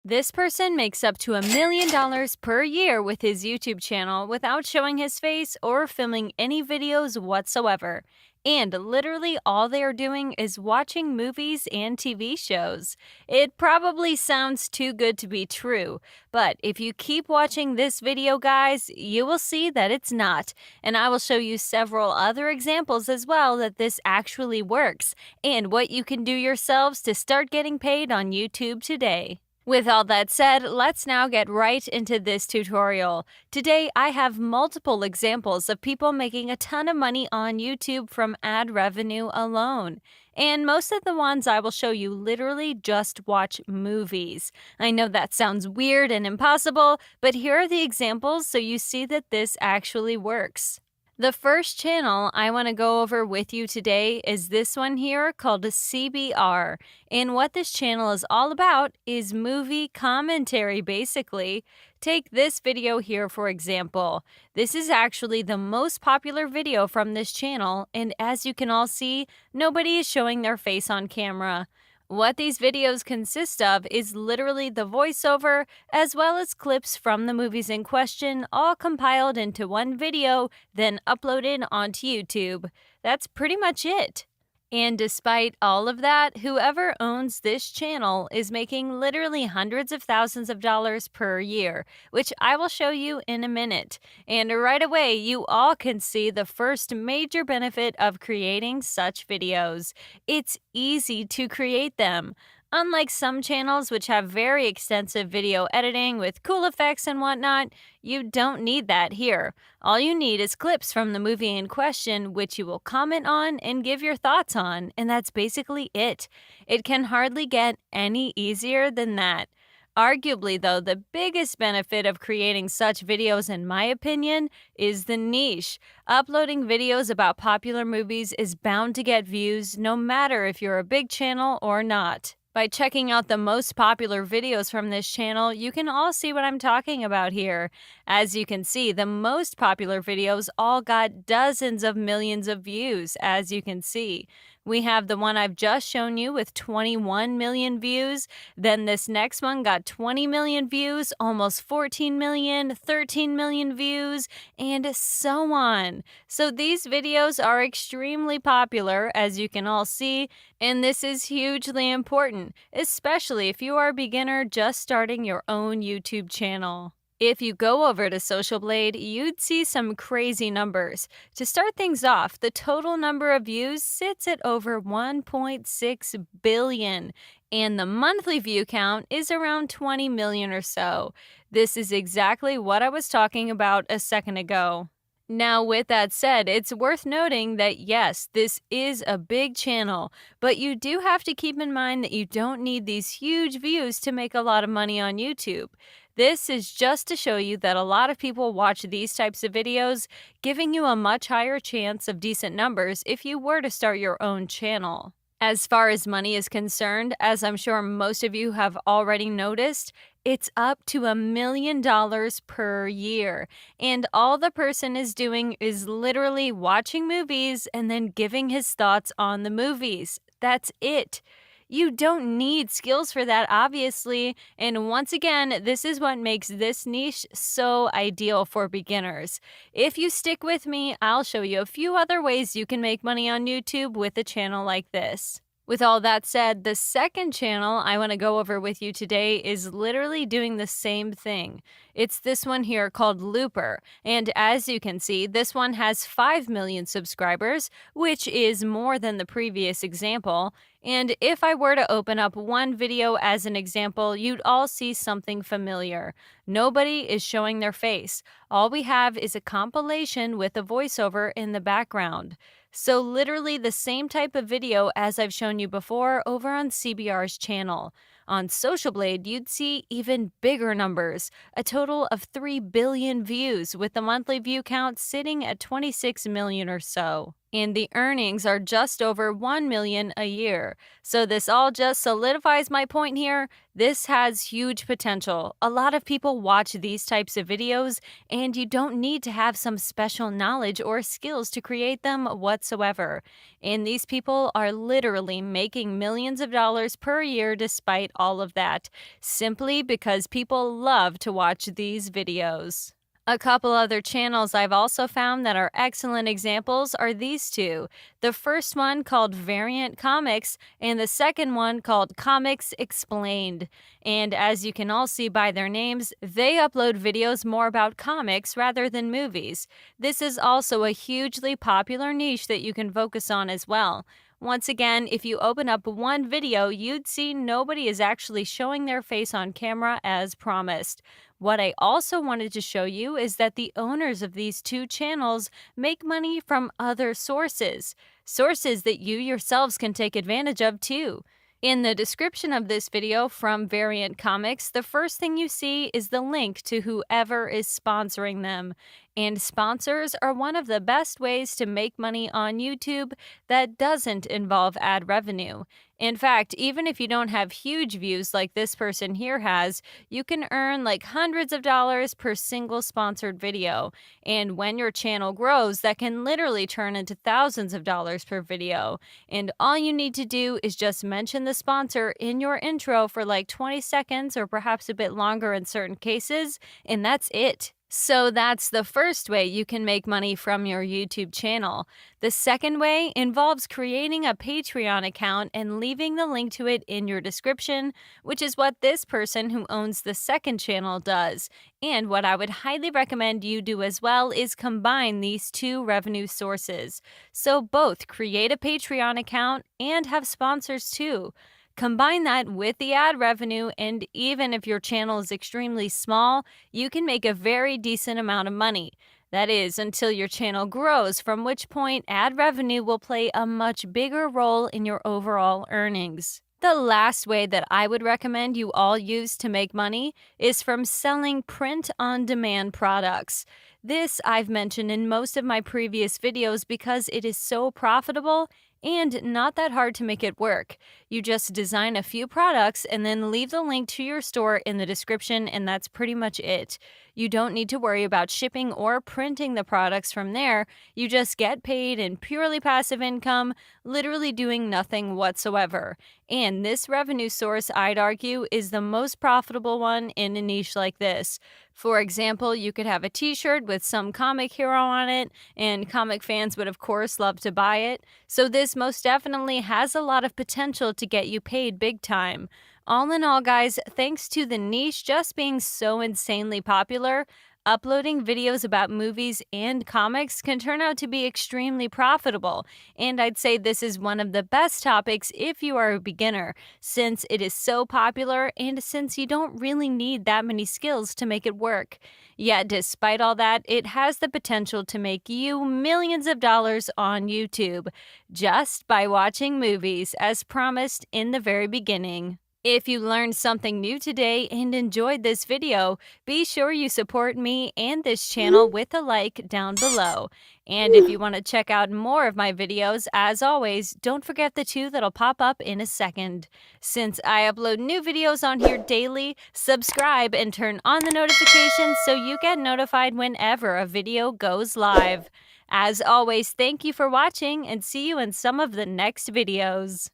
This person makes up to $1 million per year with his YouTube channel without showing his face or filming any videos whatsoever. And literally all they are doing is watching movies and TV shows. It probably sounds too good to be true, but if you keep watching this video, guys, you will see that it's not. And I will show you several other examples as well that this actually works, and what you can do yourselves to start getting paid on YouTube today. With all that said, let's now get right into this tutorial. Today, I have multiple examples of people making a ton of money on YouTube from ad revenue alone. And most of the ones I will show you literally just watch movies. I know that sounds weird and impossible, but here are the examples so you see that this actually works. The first channel I want to go over with you today is this one here called CBR. And what this channel is all about is movie commentary, basically. Take this video here, for example. This is actually the most popular video from this channel, and as you can all see, nobody is showing their face on camera. What these videos consist of is literally the voiceover, as well as clips from the movies in question, all compiled into one video, then uploaded onto YouTube. That's pretty much it. And despite all of that, whoever owns this channel is making literally hundreds of thousands of dollars per year, which I will show you in a minute. And right away, you all can see the first major benefit of creating such videos. It's easy to create them. Unlike some channels which have very extensive video editing with cool effects and whatnot, you don't need that here. All you need is clips from the movie in question, which you will comment on and give your thoughts on, and that's basically it. It can hardly get any easier than that. Arguably, though, the biggest benefit of creating such videos, in my opinion, is the niche. Uploading videos about popular movies is bound to get views, no matter if you're a big channel or not. By checking out the most popular videos from this channel, you can all see what I'm talking about here. As you can see, the most popular videos all got dozens of millions of views, as you can see. We have the one I've just shown you with 21 million views. Then this next one got 20 million views, almost 14 million, 13 million views, and so on. So these videos are extremely popular, as you can all see, and this is hugely important, especially if you are a beginner just starting your own YouTube channel. If you go over to Social Blade, you'd see some crazy numbers. To start things off, the total number of views sits at over 1.6 billion, and the monthly view count is around 20 million or so. This is exactly what I was talking about a second ago. Now, with that said, it's worth noting that yes, this is a big channel, but you do have to keep in mind that you don't need these huge views to make a lot of money on YouTube. This is just to show you that a lot of people watch these types of videos, giving you a much higher chance of decent numbers if you were to start your own channel. As far as money is concerned, as I'm sure most of you have already noticed, it's up to $1 million per year. And all the person is doing is literally watching movies and then giving his thoughts on the movies. That's it. You don't need skills for that, obviously, and once again, this is what makes this niche so ideal for beginners. If you stick with me, I'll show you a few other ways you can make money on YouTube with a channel like this. With all that said, the second channel I want to go over with you today is literally doing the same thing. It's this one here called Looper, and as you can see, this one has 5 million subscribers, which is more than the previous example. And if I were to open up one video as an example, you'd all see something familiar. Nobody is showing their face. All we have is a compilation with a voiceover in the background. So literally the same type of video as I've shown you before over on CBR's channel. On Social Blade, you'd see even bigger numbers, a total of 3 billion views, with the monthly view count sitting at 26 million or so. and the earnings are just over 1 million a year. So this all just solidifies my point here. This has huge potential. A lot of people watch these types of videos, and you don't need to have some special knowledge or skills to create them whatsoever. And these people are literally making millions of dollars per year despite all of that, simply because people love to watch these videos. A couple other channels I've also found that are excellent examples are these two. The first one called Variant Comics, and the second one called Comics Explained. And as you can all see by their names, they upload videos more about comics rather than movies. This is also a hugely popular niche that you can focus on as well. Once again, if you open up one video, you'd see nobody is actually showing their face on camera as promised. What I also wanted to show you is that the owners of these two channels make money from other sources that you yourselves can take advantage of too. In the description of this video from Variant Comics, the first thing you see is the link to whoever is sponsoring them. And sponsors are one of the best ways to make money on YouTube that doesn't involve ad revenue. In fact, even if you don't have huge views like this person here has, you can earn like hundreds of dollars per single sponsored video. And when your channel grows, that can literally turn into thousands of dollars per video. And all you need to do is just mention the sponsor in your intro for like 20 seconds or perhaps a bit longer in certain cases, and that's it. So that's the first way you can make money from your YouTube channel. The second way involves creating a Patreon account and leaving the link to it in your description, which is what this person who owns the second channel does. And what I would highly recommend you do as well is combine these two revenue sources. So both create a Patreon account and have sponsors too. Combine that with the ad revenue, and even if your channel is extremely small, you can make a very decent amount of money. That is, until your channel grows, from which point ad revenue will play a much bigger role in your overall earnings. The last way that I would recommend you all use to make money is from selling print-on-demand products. This I've mentioned in most of my previous videos because it is so profitable and not that hard to make it work. You just design a few products and then leave the link to your store in the description, and that's pretty much it. You don't need to worry about shipping or printing the products from there. You just get paid in purely passive income, literally doing nothing whatsoever. And this revenue source, I'd argue, is the most profitable one in a niche like this. For example, you could have a t-shirt with some comic hero on it, and comic fans would of course love to buy it. So this most definitely has a lot of potential to get you paid big time. All in all, guys, thanks to the niche just being so insanely popular, uploading videos about movies and comics can turn out to be extremely profitable. And I'd say this is one of the best topics if you are a beginner, since it is so popular and since you don't really need that many skills to make it work. Yet, despite all that, it has the potential to make you millions of dollars on YouTube just by watching movies, as promised in the very beginning. If you learned something new today and enjoyed this video, be sure you support me and this channel with a like down below. And if you want to check out more of my videos, as always, don't forget the two that'll pop up in a second. Since I upload new videos on here daily, subscribe and turn on the notifications so you get notified whenever a video goes live. As always, thank you for watching and see you in some of the next videos.